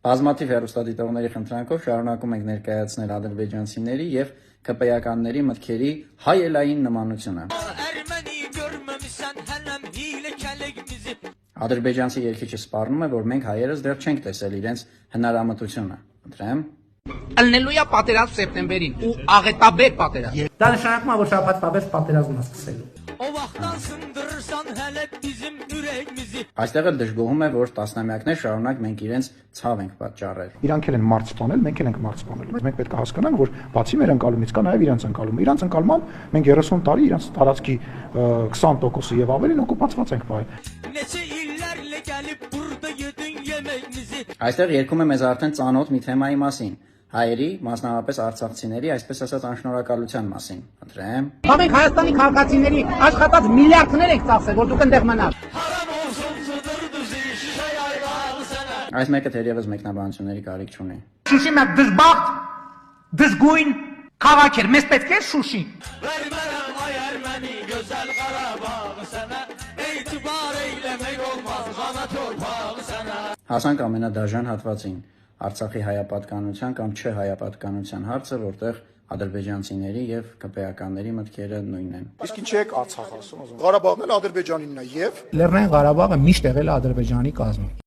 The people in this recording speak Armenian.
Բազմաթիվ հեռուստադիտողների խնդրանքով շարունակում ենք ներկայացնել ադրբեջանցիների և ԿՊ-ականների մտքերի հայելային նմանությունը։ Ադրբեջանցի երգիչը սպառնում է, որ մենք հայերս դեռ չենք տեսել իրենց հնարամտությունը։ Ընտրեմ։ Ելնելու է պատերազմ սեպտեմբերին ու աղետաբեր պատերազմ։ Դա նշանակում է, որ շաբաթվա վեր պատերազմը սկսելու։ Այստեղ էլ դժգոհում է, որ տասնամյակներ շարունակ մենք իրենց ցավ ենք պատճառել։ Իրանք էլ են մարդ սպանել, մենք էլ ենք մարդ սպանել։ Մենք պետք է հասկանանք, որ բացի մեր ընկալումից կա նաև իրանց ընկալումը։ Իրանց ընկալմամբ մենք 30 տարի իրանց տարածքի 20%-ը եւ ավելին օկուպացված ենք ողել։ Այստեղ երգում է մեզ արդեն ծանոթ մի թեմայի մասին։ Հայերի, մասնավորապես արցախցիների, այսպես ասած անշնորհակալության մասին։ Ընտրեմ։ Մենք Հայաստանի քաղաքացիների աշխատած միլիարդներ ենք ծախսել, որ դուք այնտեղ մնաք։ Այս մեկը թերևս մեկնաբանությունների կարիք չունի։ Շուշի մեկ դժբախտ, դժգույն քաղաք էր, մեզ պետք է Շուշի։ Հասանք ամենադաժան հատվածին՝ Արցախի հայապատկանության կամ չհայապատկանության հարցը, որտեղ ադրբեջանցիների և ԿՊ-ականների մտքերը նույնն են։ Իսկ ինչ եք Արցախ ասում։ Ղարաբաղն էլ Ադրբեջանինն է եւ Լեռնային Ղարաբաղը միշտ եղել է Ադրբեջանի կազմում։